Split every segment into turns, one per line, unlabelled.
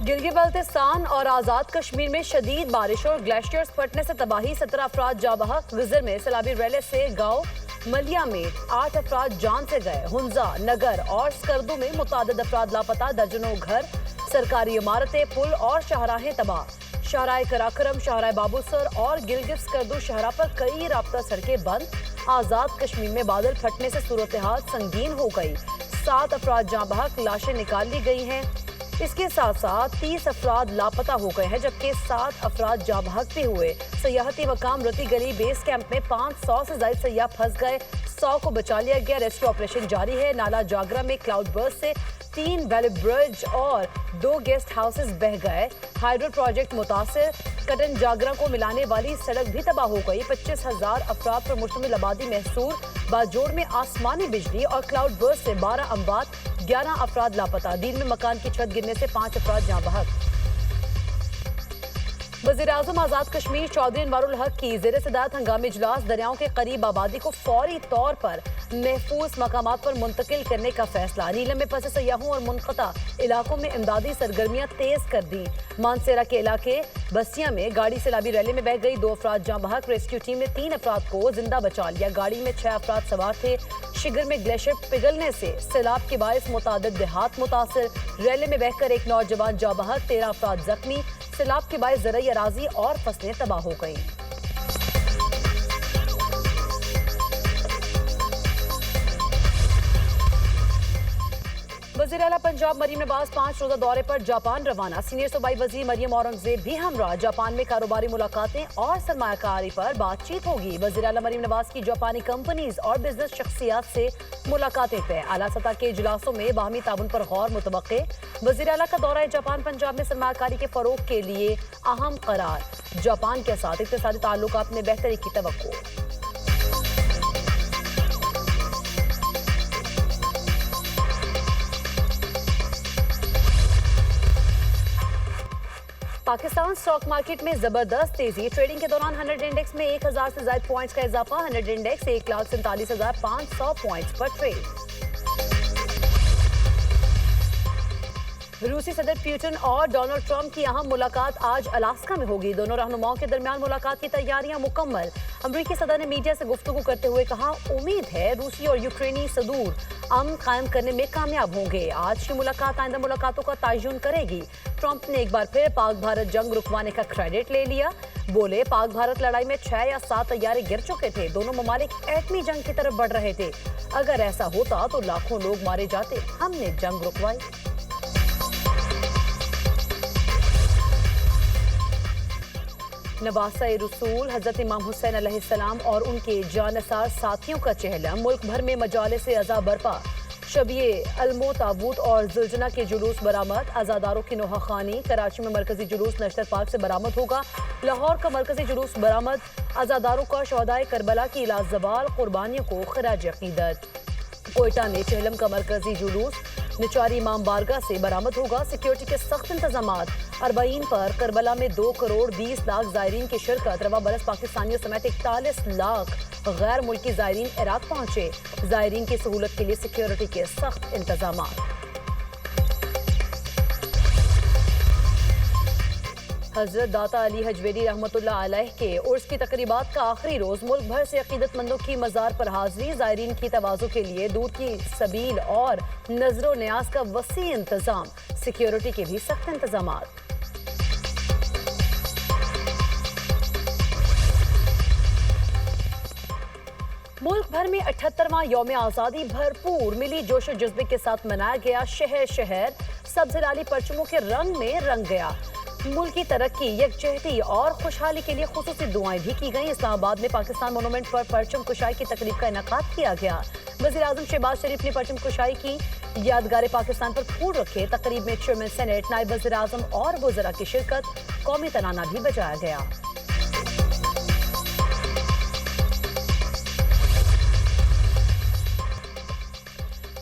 गिलगित बल्तिस्तान और आज़ाद कश्मीर में शदीद बारिश और ग्लेशियर्स फटने से तबाही, 17 अफराद जाँ बहक। गुजर में सैलाबी रैले से गांव मलिया में 8 अफराद जान से गए। हुंजा, नगर और स्कर्दू में मुतादिद अफराद लापता, दर्जनों घर, सरकारी इमारतें, पुल और शाहराहें तबाह। शाहराह कराकरम, शाहराह बाबूसर और गिलगित स्कर्दू शाहरा पर कई राब्ता सड़कें बंद। आज़ाद कश्मीर में बादल फटने से सूरत हाल संगीन हो गई। 7 अफराद जाँ बहक, लाशें निकाल ली गई हैं। इसके साथ साथ 30 अफराद लापता हो गए हैं, जबकि 7 अफराद जाँ बहक भी हुए। सयाहती मकाम रती गली बेस कैंप में 500 से ज्यादा सयाह फंस गए। 100 को बचा लिया गया। रेस्क्यू ऑपरेशन जारी है। नाला जागरा में क्लाउड बर्स्ट से 3 वैली ब्रिज और 2 गेस्ट हाउसेस बह गए। हाइड्रो प्रोजेक्ट मुतासिर। कटन जागरा को मिलाने वाली सड़क भी तबाह हो गई। 25,000 अफराद पर मुश्तमिल आबादी महसूर। बाजोड़ में आसमानी बिजली और क्लाउड बर्स्ट से 12 अमवात, 11 अफराद लापता। दिन में मकान की छत गिरने से 5 अफराद जाँ बहक। वज़ीर-ए-आज़म आज़ाद कश्मीर चौधरी अनवारुल हक की ज़ेर सदारत हंगामी इजलास। दरियाओं के करीब आबादी को फौरी तौर पर महफूज मकामात पर मुंतकिल करने का फैसला। नीलम में फंसे सयाहों और मुनक़ता इलाकों में इमदादी सरगर्मियां तेज कर दी। मानसेरा के इलाके बस्तियां में गाड़ी सैलाबी रैली में बह गई। 2 अफराद जाँ बहक। रेस्क्यू टीम ने 3 अफराद को जिंदा बचा लिया। गाड़ी में 6 अफराद सवार थे। शिगर में ग्लेशियर पिघलने से सैलाब के बायस मुतादिद देहात मुतासिर। रैली में बहकर एक नौजवान जाँ बहक, 13 अफराद जख्मी। सैलाब के बायस ज़रई अराज़ी और फसलें तबाह हो गईं। वज़ीर आला पंजाब मरीम नवाज 5 रोज़ा दौरे पर जापान रवाना। सीनियर सूबाई वज़ीर मरियम औरंगज़ेब भी हमरा। जापान में कारोबारी मुलाकातें और सरमायाकारी पर बातचीत होगी। वज़ीर आला मरीम नवाज की जापानी कंपनीज और बिजनेस शख्सियात से मुलाकातें तय। आला सतह के इजलासों में बाहमी ताउन पर गौर मुतवक्के। वज़ीर आला का दौरा जापान पंजाब में सरमायाकारी के फरोग के लिए अहम करार। जापान के साथ इक़्तिसादी ताल्लुकात में बेहतरी की तवक्को। पाकिस्तान स्टॉक मार्केट में जबरदस्त तेजी। ट्रेडिंग के दौरान 100 इंडेक्स में 1000 से ज्यादा पॉइंट्स का इजाफा। 100 इंडेक्स 1,47,500 पॉइंट्स पर ट्रेड। रूसी सदर पुतिन और डोनाल्ड ट्रंप की अहम मुलाकात आज अलास्का में होगी। दोनों रहनुमाओं के दरमियान मुलाकात की तैयारियां मुकम्मल। अमरीकी सदर ने मीडिया से गुफ्तगू करते हुए कहा, उम्मीद है रूसी और यूक्रेनी सदूर अमन कायम करने में कामयाब होंगे। आज की मुलाकात आइंदा मुलाकातों का तयन करेगी। ट्रंप ने एक बार फिर पाक भारत जंग रुकवाने का क्रेडिट ले लिया। बोले, पाक भारत लड़ाई में 6 या 7 तैयारे गिर चुके थे। दोनों ममालिक एटमी जंग की तरफ बढ़ रहे थे। अगर ऐसा होता तो लाखों लोग मारे जाते। हमने जंग रुकवाई। नवासा-ए-रसूल हजरत इमाम हुसैन अलैहिस्सलाम और उनके जानसार साथियों का चहला। मुल्क भर में मजालिस अज़ा बरपा। शबिए अलमो ताबूत और जुलजना के जुलूस बरामद। अज़ादारों की नोहाखानी। कराची में मरकजी जुलूस नश्तर पार्क से बरामद होगा। लाहौर का मरकजी जुलूस बरामद। अज़ादारों का शहदाए करबला की लाजवाल कुर्बानियों को खराज अकीदत। कोयटा में चहलम का मरकजी जुलूस निचारी इमाम बारगाह से बरामद होगा। सिक्योरिटी के सख्त इंतजामात। 40 पर करबला में 2 करोड़ 20 लाख ज़ायरीन की शिरकत। रवा बरस पाकिस्तानियों समेत 41 लाख गैर मुल्की ज़ायरीन इराक पहुंचे। ज़ायरीन की सहूलत के लिए सिक्योरिटी के सख्त इंतजामात। हजरत दाता अली हजवेरी रहमतुल्लाह अलैह के उर्स की तकरीबात का आखिरी रोज। मुल्क भर से अकीदतमंदों की मज़ार पर हाजिरी। ज़ायरीन की तवाज़ु के लिए दूध की सबील और नजरो न्याज का वसी इंतजाम। सिक्योरिटी के भी सख्त इंतजामात। मुल्क भर में 78वां यौम आज़ादी भरपूर मिली जोश और जज्बे के साथ मनाया गया। शहर शहर सब्ज़ लाली परचमों के रंग में रंग गया। मुल्क की तरक्की, यकजहती और खुशहाली के लिए खुसूसी दुआएं भी की गईं। इस्लामाबाद में पाकिस्तान मोनूमेंट पर परचम कुशाई की तकरीब का इनेकाद किया गया। वज़ीर-ए-आज़म शहबाज शरीफ ने परचम कुशाई की यादगार पाकिस्तान पर फूल रखे। तकरीब में चेयरमैन सेनेट, नायब वज़ीर-ए-आज़म और वज़रा की शिरकत। कौमी तराना भी बजाया गया।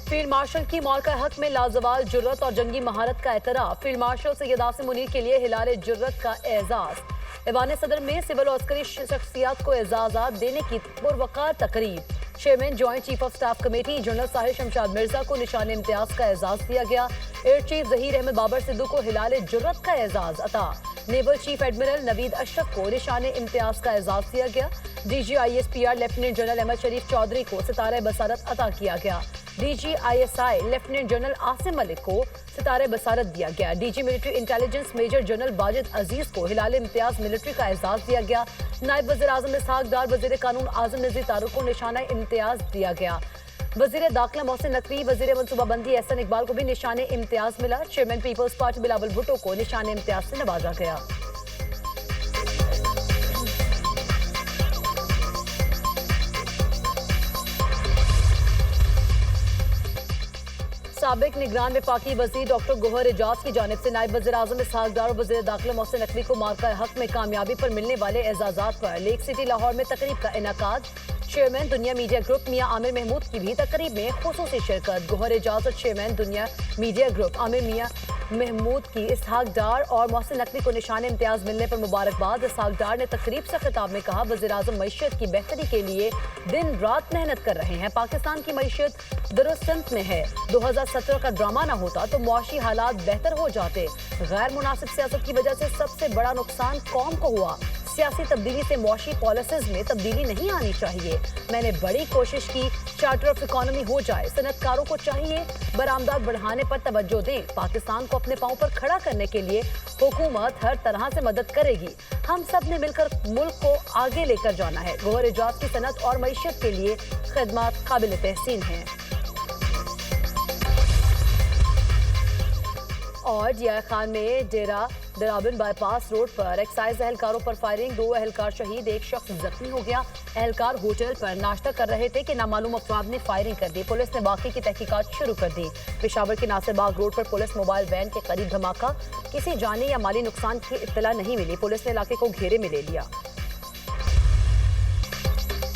फील्ड मार्शल की मौत का हक में लाजवाल जुर्रत और जंगी महारत का एतराफ। फील्ड मार्शल सैयद आसिम मुनीर के लिए हिलाल जुर्रत का एजाज। ऐवान सदर में सिविल और अस्करी शख्सियात को एजाजात देने की पुरवकार तकरीब। Chairman joint chief of staff committee general Sahir Shamshad Mirza को निशान इम्तियाज का एजाज दिया गया। एयर चीफ जहीर अहमद बाबर सिद्धू को हिलाल जुर्रत का एजाज अता। Naval chief admiral Naveed Ashraf को निशान इम्तियाज का एजाज दिया गया। DGISPR लेफ्टिनेंट जनरल अहमद शरीफ चौधरी को सितारे बसारत अता किया गया। DGISI lieutenant general Asim Malik को सितारे बसारत दिया गया। DG military intelligence major general Wajid अजीज को हिलाल इम्तियाज मिलिट्री का एजाज दिया गया। नायब वज़ीर आज़म इसहाक डार वज़ीर कानून आज़म नज़ीर तारुक को निशाना इम्तियाज दिया गया। वज़ीर दाखिला मोहसिन नकवी, वज़ीर मनसूबाबंदी एहसन इकबाल को भी निशान इम्तियाज मिला। Chairman Peoples Party Bilawal Bhutto को निशान इम्तियाज से नवाजा गया। साबिक निगरान वफाकी वज़ीर डॉक्टर गोहर एजाज की जानिब से नायब वज़ीर आज़म इसहाक डार और वज़ीर दाखिला मोहसिन नकवी को मार्का हक में कामयाबी पर मिलने वाले एजाज़ात पर लेक सिटी लाहौर में तकरीब का इनेकाद। चेयरमैन दुनिया मीडिया ग्रुप मियां आमिर महमूद की भी तकरीब में खुसूसी शिरकत। गोहर एजाज और चेयरमैन दुनिया मीडिया ग्रुप आमिर मियां महमूद की इसहाक डार और मोहसिन नकवी को निशान इम्तियाज मिलने पर मुबारकबाद। इसहाक डार ने तकरीब से खिताब में कहा, वज़ीर आज़म मईशत की बेहतरी के लिए दिन रात मेहनत कर रहे हैं। पाकिस्तान की मईशत दुरुस्त में है। 2017 का ड्रामा ना होता तो मुआशी हालात बेहतर हो जाते। गैर मुनासिब सियासत की वजह से सबसे बड़ा नुकसान कौम को हुआ। सियासी तब्दीली से मुआशी पॉलिसीज में तब्दीली नहीं आनी चाहिए। मैंने बड़ी कोशिश की चार्टर ऑफ इकोनॉमी हो जाए। सनतकारों को चाहिए बरामदात बढ़ाने पर तवज्जो दें। पाकिस्तान को अपने पांव पर खड़ा करने के लिए हुकूमत हर तरह से मदद करेगी। हम सब ने मिलकर मुल्क को आगे लेकर जाना है। गोहर एजाज की सनत और मईशत के लिए खिदमत काबिल तहसीन हैं। और जिया खान में डेरा दराबिन बाईपास रोड पर एक्साइज एहलकारों पर फायरिंग। 2 एहलकार शहीद, 1 शख्स जख्मी हो गया। एहलकार होटल पर नाश्ता कर रहे थे कि नामालूम अफराद ने फायरिंग कर दी। पुलिस ने वाकई की तहकीकात शुरू कर दी। पेशावर के नासिर बाग रोड पर पुलिस मोबाइल वैन के करीब धमाका। किसी जानी या माली नुकसान की इत्तला नहीं मिली। पुलिस ने इलाके को घेरे में ले लिया।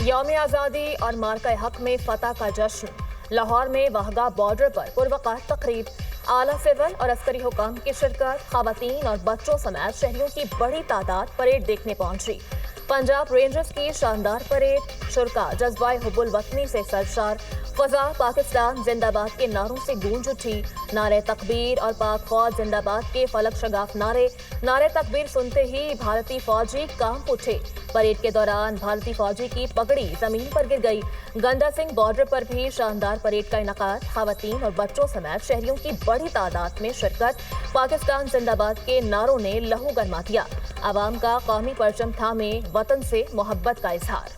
यौम आज़ादी और मार्का हक में फतह का जश्न। लाहौर में वाहगा बॉर्डर पर पुरवकार तकरीब। आला सिविल और अस्करी हुकाम की शिरकत। खवातीन और बच्चों समेत शहरियों की बड़ी तादाद परेड देखने पहुंची। पंजाब रेंजर्स की शानदार परेड। शुरका जज्बाए हुब्बुल वतनी से सरशार। फजा पाकिस्तान जिंदाबाद के नारों से गूंज उठी। नारे तकबीर और पाक फौज जिंदाबाद के फलक शगाफ नारे। नारे तकबीर सुनते ही भारतीय फौजी कांप उठे। परेड के दौरान भारतीय फौजी की पगड़ी जमीन पर गिर गई। गंदा सिंह बॉर्डर पर भी शानदार परेड का इनेकाद। खवातीन और बच्चों समेत शहरियों की बड़ी तादाद में शिरकत। पाकिस्तान जिंदाबाद के नारों ने लहू गरमा दिया। आवाम का कौमी परचम थामे वतन से मोहब्बत का इजहार।